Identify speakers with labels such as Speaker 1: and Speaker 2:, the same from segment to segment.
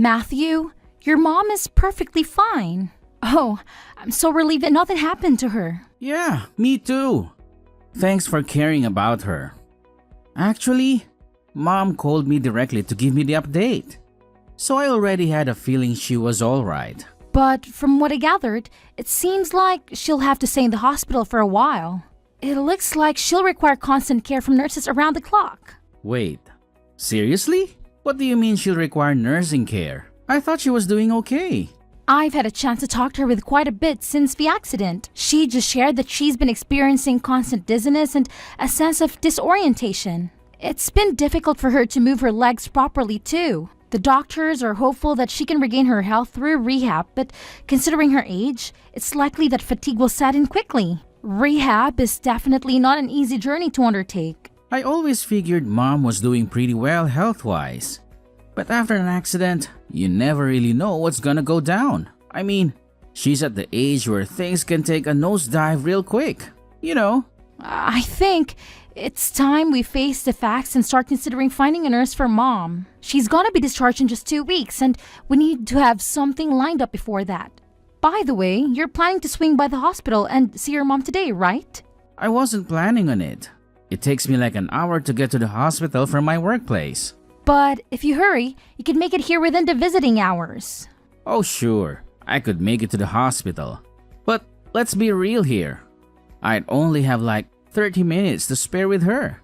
Speaker 1: Matthew, your mom is perfectly fine. Oh, I'm so relieved that nothing happened to her.
Speaker 2: Yeah, me too. Thanks for caring about her. Actually, Mom called me directly to give me the update. So I already had a feeling she was alright.
Speaker 1: But from what I gathered, it seems like she'll have to stay in the hospital for a while. It looks like she'll require constant care from nurses around the clock.
Speaker 2: Wait, seriously? What do you mean she'll require nursing care? I thought she was doing okay.
Speaker 1: I've had a chance to talk to her with quite a bit since the accident. She just shared that she's been experiencing constant dizziness and a sense of disorientation. It's been difficult for her to move her legs properly too. The doctors are hopeful that she can regain her health through rehab, but considering her age, it's likely that fatigue will set in quickly. Rehab is definitely not an easy journey to undertake.
Speaker 2: I always figured Mom was doing pretty well health-wise. But after an accident, you never really know what's gonna go down. I mean, she's at the age where things can take a nosedive real quick. You know.
Speaker 1: I think it's time we face the facts and start considering finding a nurse for Mom. She's gonna be discharged in just 2 weeks, and we need to have something lined up before that. By the way, you're planning to swing by the hospital and see your mom today, right?
Speaker 2: I wasn't planning on it. It takes me like an hour to get to the hospital from my workplace.
Speaker 1: But if you hurry, you can make it here within the visiting hours.
Speaker 2: Oh sure, I could make it to the hospital. But let's be real here. I'd only have like 30 minutes to spare with her.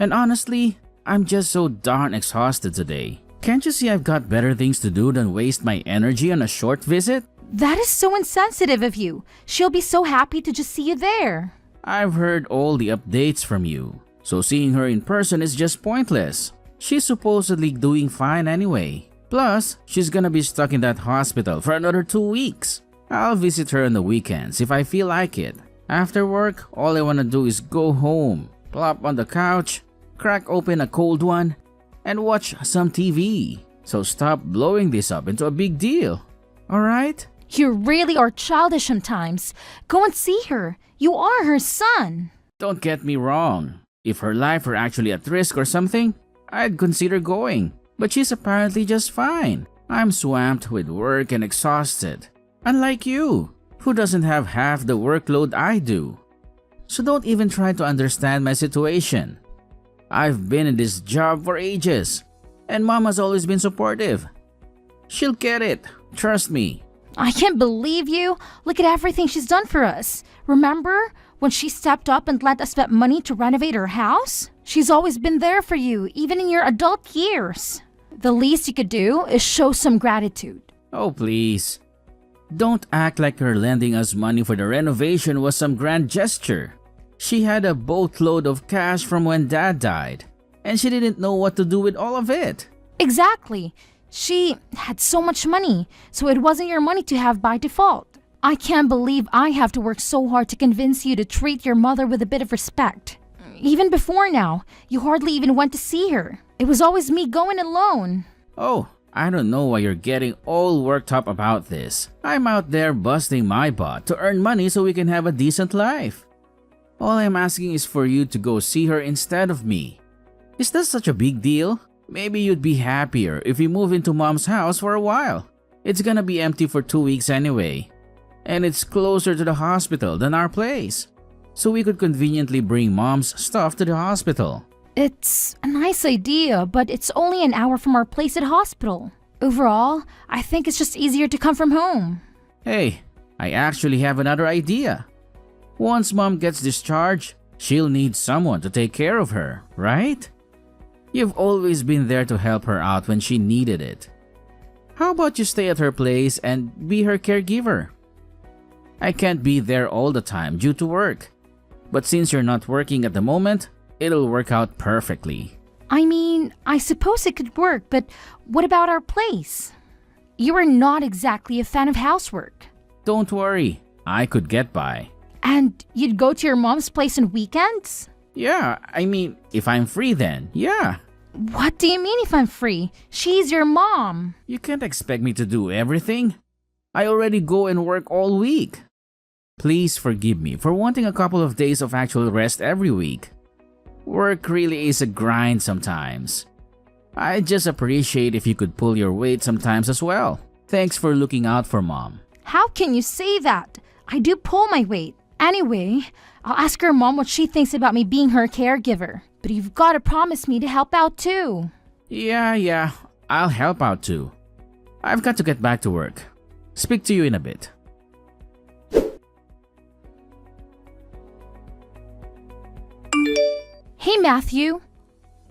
Speaker 2: And honestly, I'm just so darn exhausted today. Can't you see I've got better things to do than waste my energy on a short visit?
Speaker 1: That is so insensitive of you. She'll be so happy to just see you there.
Speaker 2: I've heard all the updates from you, so seeing her in person is just pointless. She's supposedly doing fine anyway. Plus, she's gonna be stuck in that hospital for another 2 weeks. I'll visit her on the weekends if I feel like it. After work, all I wanna do is go home, plop on the couch, crack open a cold one, and watch some TV. So stop blowing this up into a big deal. Alright?
Speaker 1: You really are childish sometimes. Go and see her. You are her son.
Speaker 2: Don't get me wrong. If her life were actually at risk or something, I'd consider going. But she's apparently just fine. I'm swamped with work and exhausted. Unlike you, who doesn't have half the workload I do. So don't even try to understand my situation. I've been in this job for ages, and Mom has always been supportive. She'll get it, trust me.
Speaker 1: I can't believe you. Look at everything she's done for us. Remember when she stepped up and let us get money to renovate her house? She's always been there for you, even in your adult years. The least you could do is show some gratitude.
Speaker 2: Oh, please. Don't act like her lending us money for the renovation was some grand gesture. She had a boatload of cash from when Dad died, and she didn't know what to do with all of it.
Speaker 1: Exactly. She had so much money, so it wasn't your money to have by default. I can't believe I have to work so hard to convince you to treat your mother with a bit of respect. Even before now, you hardly even went to see her. It was always me going alone.
Speaker 2: Oh, I don't know why you're getting all worked up about this. I'm out there busting my butt to earn money so we can have a decent life. All I'm asking is for you to go see her instead of me. Is that such a big deal? Maybe you'd be happier if we move into Mom's house for a while. It's gonna be empty for 2 weeks anyway. And it's closer to the hospital than our place. So we could conveniently bring Mom's stuff to the hospital.
Speaker 1: It's a nice idea, but it's only an hour from our place at hospital. Overall, I think it's just easier to come from home.
Speaker 2: Hey, I actually have another idea. Once Mom gets discharged, she'll need someone to take care of her, right? You've always been there to help her out when she needed it. How about you stay at her place and be her caregiver? I can't be there all the time due to work. But since you're not working at the moment, it'll work out perfectly.
Speaker 1: I mean, I suppose it could work, but what about our place? You are not exactly a fan of housework.
Speaker 2: Don't worry, I could get by.
Speaker 1: And you'd go to your mom's place on weekends?
Speaker 2: Yeah, I mean, if I'm free then, yeah.
Speaker 1: What do you mean if I'm free? She's your mom.
Speaker 2: You can't expect me to do everything. I already go and work all week. Please forgive me for wanting a couple of days of actual rest every week. Work really is a grind sometimes. I just appreciate if you could pull your weight sometimes as well. Thanks for looking out for Mom.
Speaker 1: How can you say that? I do pull my weight. Anyway, I'll ask her mom what she thinks about me being her caregiver. But you've got to promise me to help out too.
Speaker 2: Yeah, I'll help out too. I've got to get back to work. Speak to you in a bit.
Speaker 1: Hey Matthew,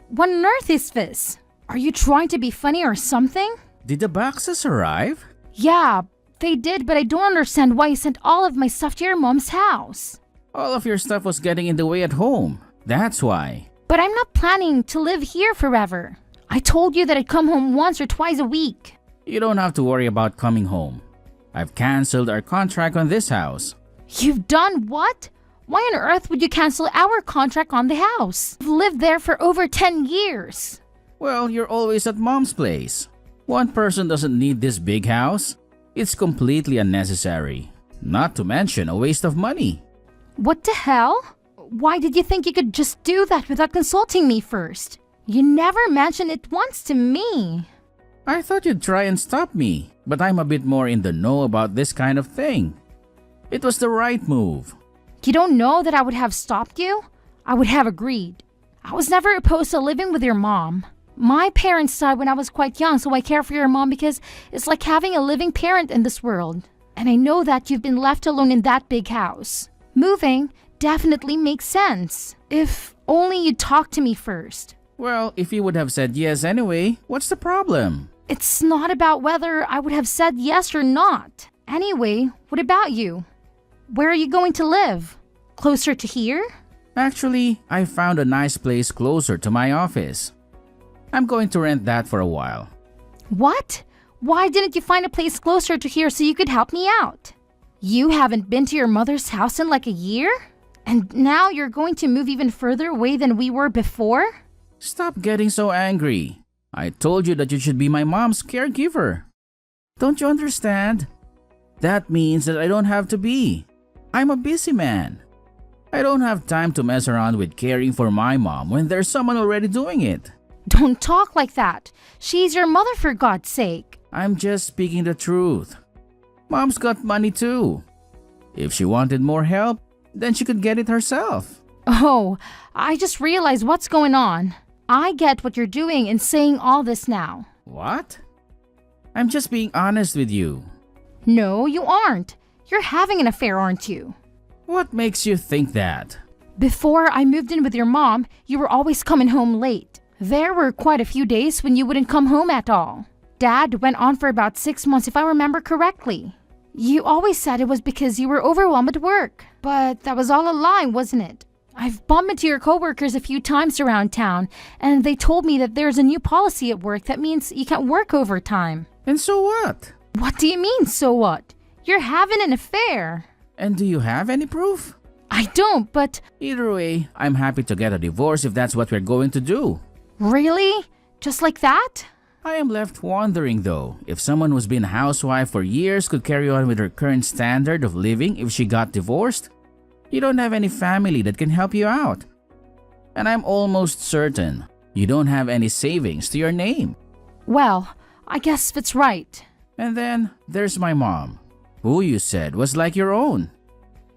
Speaker 1: what on earth is this? Are you trying to be funny or something?
Speaker 2: Did the boxes arrive?
Speaker 1: Yeah, they did, but I don't understand why you sent all of my stuff to your mom's house.
Speaker 2: All of your stuff was getting in the way at home. That's why.
Speaker 1: But I'm not planning to live here forever. I told you that I'd come home once or twice a week.
Speaker 2: You don't have to worry about coming home. I've canceled our contract on this house.
Speaker 1: You've done what? Why on earth would you cancel our contract on the house? I've lived there for over 10 years.
Speaker 2: Well, you're always at Mom's place. One person doesn't need this big house. It's completely unnecessary. Not to mention a waste of money.
Speaker 1: What the hell? Why did you think you could just do that without consulting me first? You never mentioned it once to me.
Speaker 2: I thought you'd try and stop me, but I'm a bit more in the know about this kind of thing. It was the right move.
Speaker 1: You don't know that I would have stopped you? I would have agreed. I was never opposed to living with your mom. My parents died when I was quite young, so I care for your mom because it's like having a living parent in this world. And I know that you've been left alone in that big house. Moving definitely makes sense. If only you'd talk to me first.
Speaker 2: Well, if you would have said yes anyway, what's the problem?
Speaker 1: It's not about whether I would have said yes or not. Anyway, what about you? Where are you going to live? Closer to here?
Speaker 2: Actually, I found a nice place closer to my office. I'm going to rent that for a while.
Speaker 1: What? Why didn't you find a place closer to here so you could help me out? You haven't been to your mother's house in like a year? And now you're going to move even further away than we were before?
Speaker 2: Stop getting so angry. I told you that you should be my mom's caregiver. Don't you understand? That means that I don't have to be. I'm a busy man. I don't have time to mess around with caring for my mom when there's someone already doing it.
Speaker 1: Don't talk like that. She's your mother, for God's sake.
Speaker 2: I'm just speaking the truth. Mom's got money too. If she wanted more help, then she could get it herself.
Speaker 1: Oh, I just realized what's going on. I get what you're doing in saying all this now.
Speaker 2: What? I'm just being honest with you.
Speaker 1: No, you aren't. You're having an affair, aren't you?
Speaker 2: What makes you think that?
Speaker 1: Before I moved in with your mom, you were always coming home late. There were quite a few days when you wouldn't come home at all. Dad went on for about 6 months if I remember correctly. You always said it was because you were overwhelmed at work. But that was all a lie, wasn't it? I've bumped into your coworkers a few times around town, and they told me that there's a new policy at work that means you can't work overtime.
Speaker 2: And so what?
Speaker 1: What do you mean, so what? You're having an affair.
Speaker 2: And do you have any proof?
Speaker 1: I don't, but...
Speaker 2: Either way, I'm happy to get a divorce if that's what we're going to do.
Speaker 1: Really? Just like that?
Speaker 2: I am left wondering though, if someone who's been a housewife for years could carry on with her current standard of living if she got divorced. You don't have any family that can help you out. And I'm almost certain you don't have any savings to your name.
Speaker 1: Well, I guess that's right.
Speaker 2: And then there's my mom, who you said was like your own.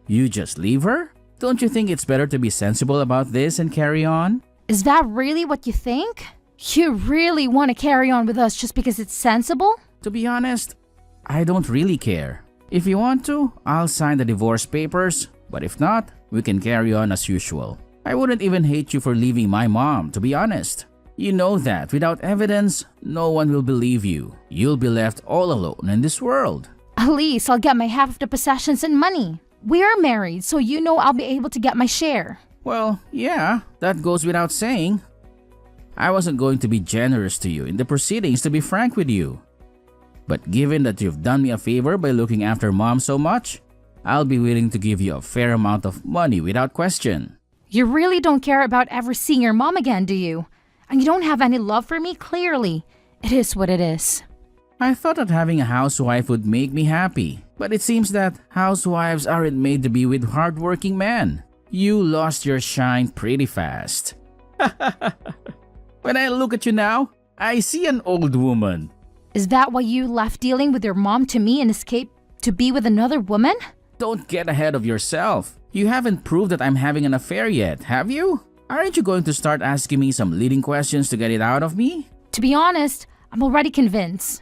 Speaker 2: You just leave her? Don't you think it's better to be sensible about this and carry on?
Speaker 1: Is that really what you think? You really want to carry on with us just because it's sensible?
Speaker 2: To be honest, I don't really care. If you want to, I'll sign the divorce papers, but if not, we can carry on as usual. I wouldn't even hate you for leaving my mom, to be honest. You know that without evidence, no one will believe you. You'll be left all alone in this world.
Speaker 1: At least I'll get my half of the possessions and money. We are married, so you know I'll be able to get my share.
Speaker 2: Well, yeah, that goes without saying. I wasn't going to be generous to you in the proceedings, to be frank with you. But given that you've done me a favor by looking after mom so much, I'll be willing to give you a fair amount of money without question.
Speaker 1: You really don't care about ever seeing your mom again, do you? And you don't have any love for me, clearly. It is what it is.
Speaker 2: I thought that having a housewife would make me happy, but it seems that housewives aren't made to be with hardworking men. You lost your shine pretty fast. When I look at you now, I see an old woman.
Speaker 1: Is that why you left dealing with your mom to me and escaped to be with another woman?
Speaker 2: Don't get ahead of yourself. You haven't proved that I'm having an affair yet, have you? Aren't you going to start asking me some leading questions to get it out of me?
Speaker 1: To be honest, I'm already convinced.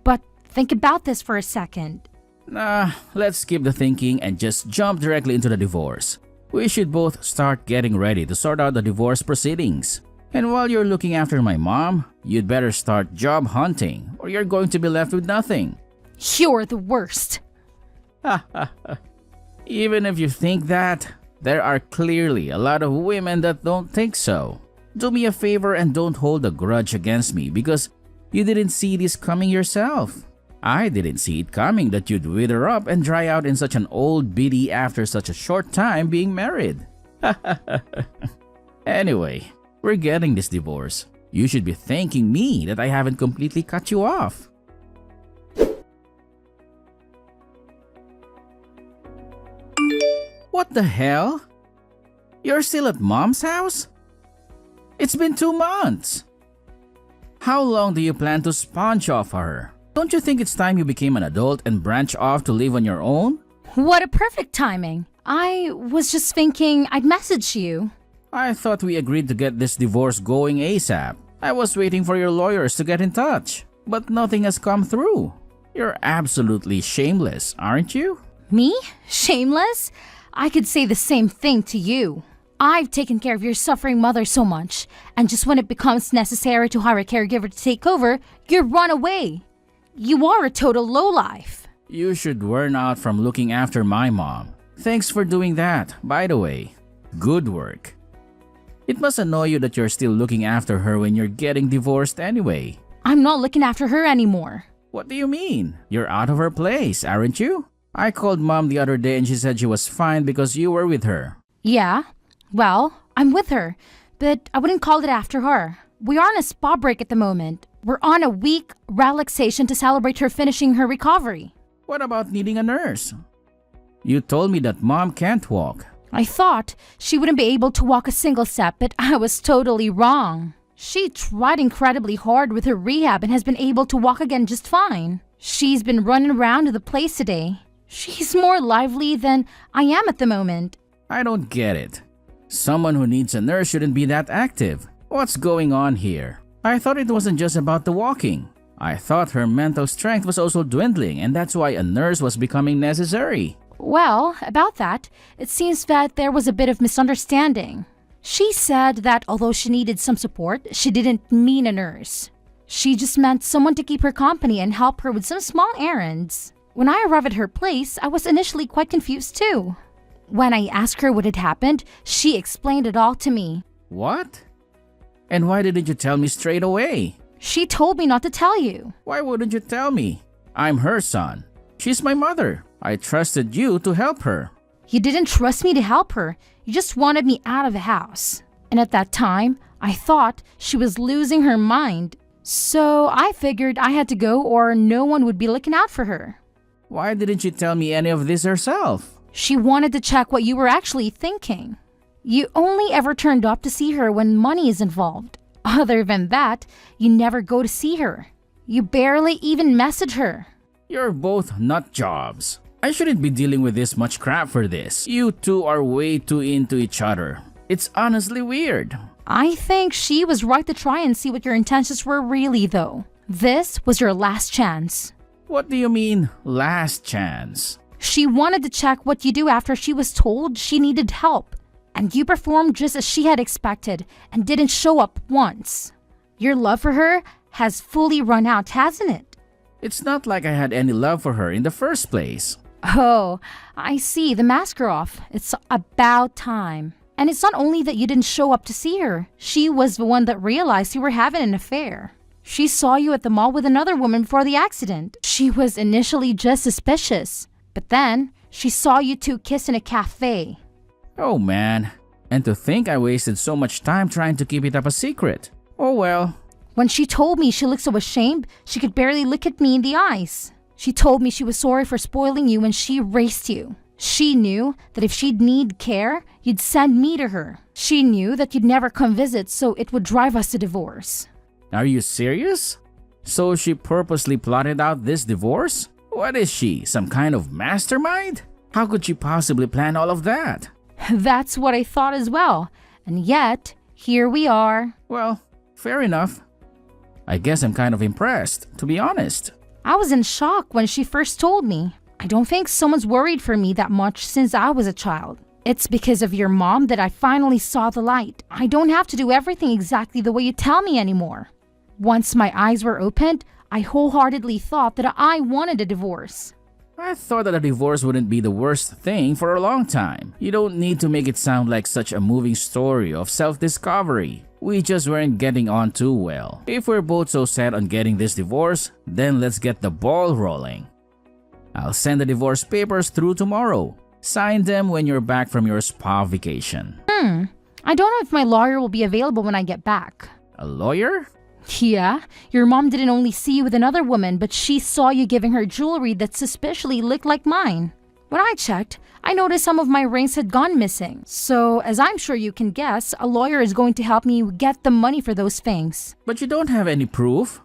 Speaker 1: But think about this for a second.
Speaker 2: Nah, let's skip the thinking and just jump directly into the divorce. We should both start getting ready to sort out the divorce proceedings. And while you're looking after my mom, you'd better start job hunting or you're going to be left with nothing.
Speaker 1: You're the worst.
Speaker 2: Even if you think that, there are clearly a lot of women that don't think so. Do me a favor and don't hold a grudge against me because you didn't see this coming yourself. I didn't see it coming that you'd wither up and dry out in such an old biddy after such a short time being married. Anyway, we're getting this divorce. You should be thanking me that I haven't completely cut you off. What the hell? You're still at Mom's house? It's been 2 months. How long do you plan to sponge off her? Don't you think it's time you became an adult and branch off to live on your own?
Speaker 1: What a perfect timing. I was just thinking I'd message you.
Speaker 2: I thought we agreed to get this divorce going ASAP. I was waiting for your lawyers to get in touch, but nothing has come through. You're absolutely shameless, aren't you?
Speaker 1: Me? Shameless? I could say the same thing to you. I've taken care of your suffering mother so much, and just when it becomes necessary to hire a caregiver to take over, you run away. You are a total lowlife.
Speaker 2: You should learn out from looking after my mom. Thanks for doing that, by the way. Good work. It must annoy you that you're still looking after her when you're getting divorced anyway.
Speaker 1: I'm not looking after her anymore.
Speaker 2: What do you mean? You're out of her place, aren't you? I called Mom the other day and she said she was fine because you were with her.
Speaker 1: Yeah, well, I'm with her, but I wouldn't call it after her. We are on a spa break at the moment. We're on a week relaxation to celebrate her finishing her recovery.
Speaker 2: What about needing a nurse? You told me that Mom can't walk.
Speaker 1: I thought she wouldn't be able to walk a single step, but I was totally wrong. She tried incredibly hard with her rehab and has been able to walk again just fine. She's been running around the place today. She's more lively than I am at the moment.
Speaker 2: I don't get it. Someone who needs a nurse shouldn't be that active. What's going on here? I thought it wasn't just about the walking. I thought her mental strength was also dwindling and that's why a nurse was becoming necessary.
Speaker 1: Well, about that, it seems that there was a bit of misunderstanding. She said that although she needed some support, she didn't mean a nurse. She just meant someone to keep her company and help her with some small errands. When I arrived at her place, I was initially quite confused too. When I asked her what had happened, she explained it all to me.
Speaker 2: What? And why didn't you tell me straight away?
Speaker 1: She told me not to tell you.
Speaker 2: Why wouldn't you tell me? I'm her son. She's my mother. I trusted you to help her.
Speaker 1: You didn't trust me to help her. You just wanted me out of the house. And at that time, I thought she was losing her mind. So I figured I had to go or no one would be looking out for her.
Speaker 2: Why didn't you tell me any of this herself?
Speaker 1: She wanted to check what you were actually thinking. You only ever turned up to see her when money is involved. Other than that, you never go to see her. You barely even message her.
Speaker 2: You're both nut jobs. I shouldn't be dealing with this much crap for this. You two are way too into each other. It's honestly weird.
Speaker 1: I think she was right to try and see what your intentions were really though. This was your last chance.
Speaker 2: What do you mean, last chance?
Speaker 1: She wanted to check what you do after she was told she needed help. And you performed just as she had expected and didn't show up once. Your love for her has fully run out, hasn't it?
Speaker 2: It's not like I had any love for her in the first place.
Speaker 1: Oh, I see. The mask are off. It's about time. And it's not only that you didn't show up to see her. She was the one that realized you were having an affair. She saw you at the mall with another woman before the accident. She was initially just suspicious. But then, she saw you two kiss in a cafe.
Speaker 2: Oh man. And to think I wasted so much time trying to keep it up a secret. Oh well.
Speaker 1: When she told me she looked so ashamed, she could barely look at me in the eyes. She told me she was sorry for spoiling you when she raised you. She knew that if she'd need care, you'd send me to her. She knew that you'd never come visit, so it would drive us to divorce.
Speaker 2: Are you serious? So she purposely plotted out this divorce? What is she, some kind of mastermind? How could she possibly plan all of that?
Speaker 1: That's what I thought as well. And yet, here we are.
Speaker 2: Well, fair enough. I guess I'm kind of impressed, to be honest.
Speaker 1: I was in shock when she first told me. I don't think someone's worried for me that much since I was a child. It's because of your mom that I finally saw the light. I don't have to do everything exactly the way you tell me anymore. Once my eyes were opened, I wholeheartedly thought that I wanted a divorce.
Speaker 2: I thought that a divorce wouldn't be the worst thing for a long time. You don't need to make it sound like such a moving story of self-discovery. We just weren't getting on too well. If we're both so set on getting this divorce, then let's get the ball rolling. I'll send the divorce papers through tomorrow. Sign them when you're back from your spa vacation.
Speaker 1: I don't know if my lawyer will be available when I get back.
Speaker 2: A lawyer?
Speaker 1: Yeah, your mom didn't only see you with another woman, but she saw you giving her jewelry that suspiciously looked like mine. When I checked, I noticed some of my rings had gone missing. So, as I'm sure you can guess, a lawyer is going to help me get the money for those things.
Speaker 2: But you don't have any proof.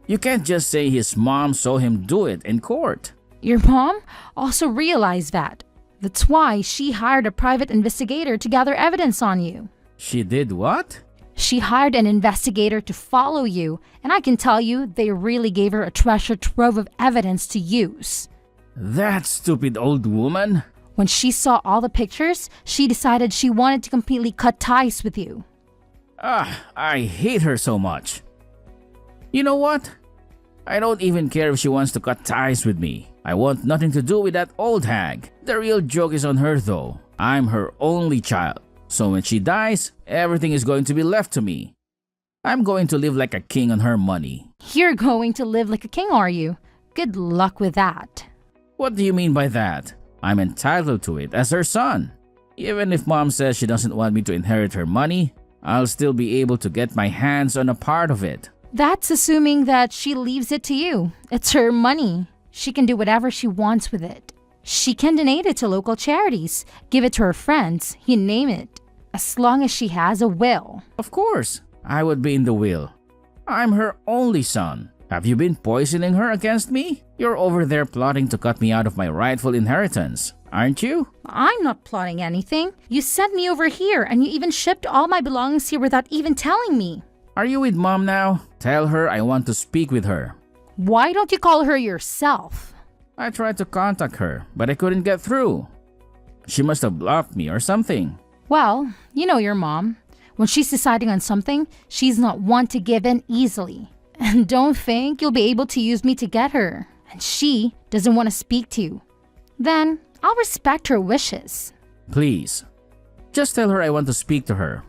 Speaker 2: You can't just say his mom saw him do it in court.
Speaker 1: Your mom also realized that. That's why she hired a private investigator to gather evidence on you.
Speaker 2: She did what?
Speaker 1: She hired an investigator to follow you, and I can tell you they really gave her a treasure trove of evidence to use.
Speaker 2: That stupid old woman?
Speaker 1: When she saw all the pictures, she decided she wanted to completely cut ties with you.
Speaker 2: I hate her so much. You know what? I don't even care if she wants to cut ties with me. I want nothing to do with that old hag. The real joke is on her though. I'm her only child. So when she dies, everything is going to be left to me. I'm going to live like a king on her money.
Speaker 1: You're going to live like a king, are you? Good luck with that.
Speaker 2: What do you mean by that? I'm entitled to it as her son. Even if mom says she doesn't want me to inherit her money, I'll still be able to get my hands on a part of it.
Speaker 1: That's assuming that she leaves it to you. It's her money. She can do whatever she wants with it. She can donate it to local charities, give it to her friends, you name it, as long as she has a will.
Speaker 2: Of course, I would be in the will. I'm her only son. Have you been poisoning her against me? You're over there plotting to cut me out of my rightful inheritance, aren't you?
Speaker 1: I'm not plotting anything. You sent me over here and you even shipped all my belongings here without even telling me.
Speaker 2: Are you with mom now? Tell her I want to speak with her.
Speaker 1: Why don't you call her yourself?
Speaker 2: I tried to contact her, but I couldn't get through. She must have blocked me or something.
Speaker 1: Well, you know your mom. When she's deciding on something, she's not one to give in easily. And don't think you'll be able to use me to get her. And she doesn't want to speak to you. Then I'll respect her wishes.
Speaker 2: Please, just tell her I want to speak to her.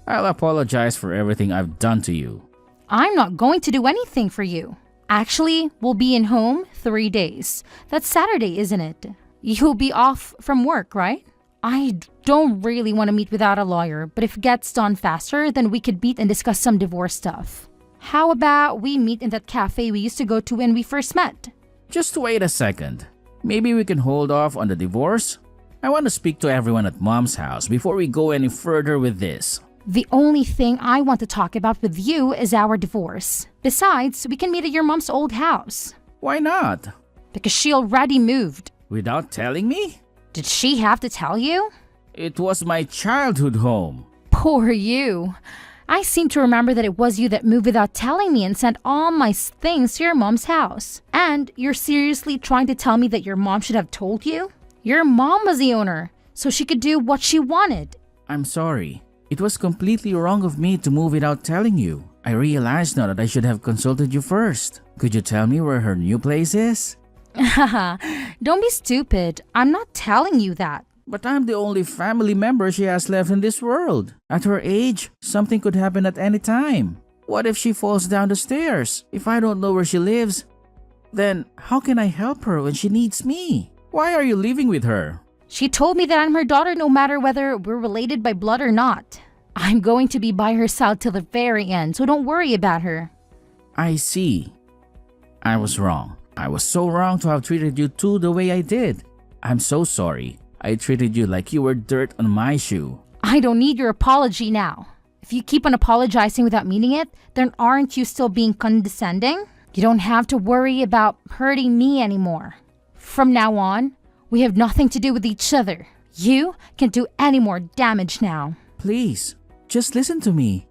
Speaker 2: I'll apologize for everything I've done to you.
Speaker 1: I'm not going to do anything for you. Actually, we'll be in home 3 days. That's Saturday, isn't it? You'll be off from work, right? I don't really want to meet without a lawyer, but if it gets done faster, then we could meet and discuss some divorce stuff. How about we meet in that cafe we used to go to when we first met?
Speaker 2: Just wait a second. Maybe we can hold off on the divorce? I want to speak to everyone at mom's house before we go any further with this.
Speaker 1: The only thing I want to talk about with you is our divorce. Besides, we can meet at your mom's old house.
Speaker 2: Why not?
Speaker 1: Because she already moved.
Speaker 2: Without telling me?
Speaker 1: Did she have to tell you?
Speaker 2: It was my childhood home.
Speaker 1: Poor you. I seem to remember that it was you that moved without telling me and sent all my things to your mom's house. And you're seriously trying to tell me that your mom should have told you? Your mom was the owner, so she could do what she wanted.
Speaker 2: I'm sorry. It was completely wrong of me to move without telling you. I realize now that I should have consulted you first. Could you tell me where her new place is?
Speaker 1: Haha, don't be stupid. I'm not telling you that.
Speaker 2: But I'm the only family member she has left in this world. At her age, something could happen at any time. What if she falls down the stairs? If I don't know where she lives, then how can I help her when she needs me? Why are you living with her?
Speaker 1: She told me that I'm her daughter no matter whether we're related by blood or not. I'm going to be by her side till the very end, so don't worry about her.
Speaker 2: I see. I was wrong. I was so wrong to have treated you two the way I did. I'm so sorry. I treated you like you were dirt on my shoe.
Speaker 1: I don't need your apology now. If you keep on apologizing without meaning it, then aren't you still being condescending? You don't have to worry about hurting me anymore. From now on, we have nothing to do with each other. You can't do any more damage now.
Speaker 2: Please, just listen to me.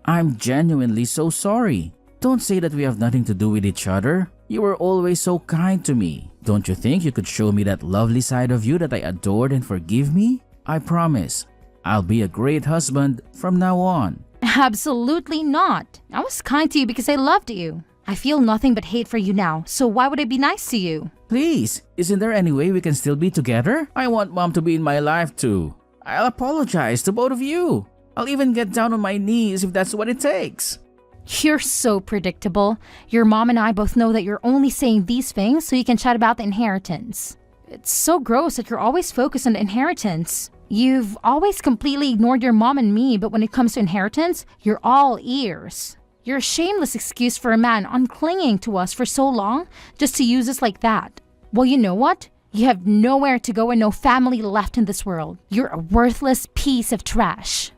Speaker 2: I'm genuinely so sorry. Don't say that we have nothing to do with each other. You were always so kind to me. Don't you think you could show me that lovely side of you that I adored and forgive me? I promise, I'll be a great husband from now on.
Speaker 1: Absolutely not. I was kind to you because I loved you. I feel nothing but hate for you now, so why would I be nice to you?
Speaker 2: Please, isn't there any way we can still be together? I want Mom to be in my life too. I'll apologize to both of you. I'll even get down on my knees if that's what it takes.
Speaker 1: You're so predictable. Your mom and I both know that you're only saying these things so you can chat about the inheritance. It's so gross that you're always focused on the inheritance. You've always completely ignored your mom and me, but when it comes to inheritance, you're all ears. You're a shameless excuse for a man unclinging to us for so long just to use us like that. Well, you know what? You have nowhere to go and no family left in this world. You're a worthless piece of trash.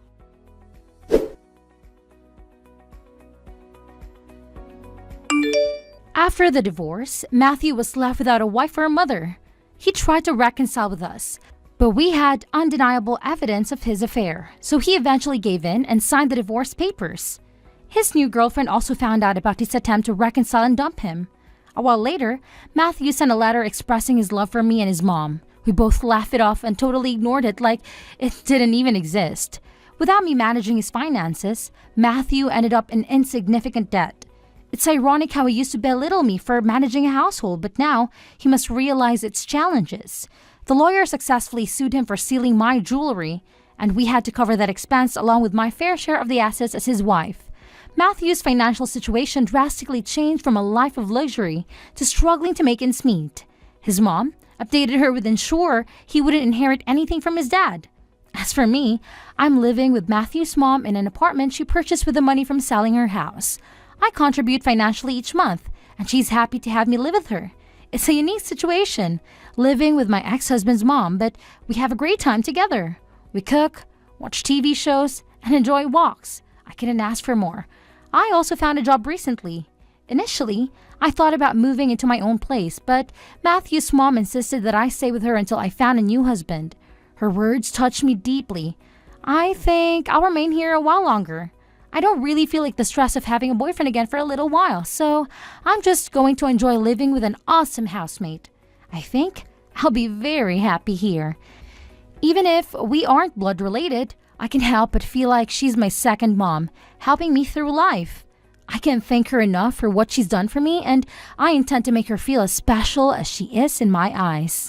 Speaker 1: After the divorce, Matthew was left without a wife or a mother. He tried to reconcile with us, but we had undeniable evidence of his affair, so he eventually gave in and signed the divorce papers. His new girlfriend also found out about his attempt to reconcile and dump him. A while later, Matthew sent a letter expressing his love for me and his mom. We both laughed it off and totally ignored it like it didn't even exist. Without me managing his finances, Matthew ended up in insignificant debt. It's ironic how he used to belittle me for managing a household, but now he must realize its challenges. The lawyer successfully sued him for stealing my jewelry, and we had to cover that expense along with my fair share of the assets as his wife. Matthew's financial situation drastically changed from a life of luxury to struggling to make ends meet. His mom updated her with ensure he wouldn't inherit anything from his dad. As for me, I'm living with Matthew's mom in an apartment she purchased with the money from selling her house. I contribute financially each month, and she's happy to have me live with her. It's a unique situation, living with my ex-husband's mom, but we have a great time together. We cook, watch TV shows, and enjoy walks. I couldn't ask for more. I also found a job recently. Initially, I thought about moving into my own place, but Matthew's mom insisted that I stay with her until I found a new husband. Her words touched me deeply. I think I'll remain here a while longer. I don't really feel like the stress of having a boyfriend again for a little while, so I'm just going to enjoy living with an awesome housemate. I think I'll be very happy here. Even if we aren't blood related, I can help but feel like she's my second mom, helping me through life. I can't thank her enough for what she's done for me, and I intend to make her feel as special as she is in my eyes.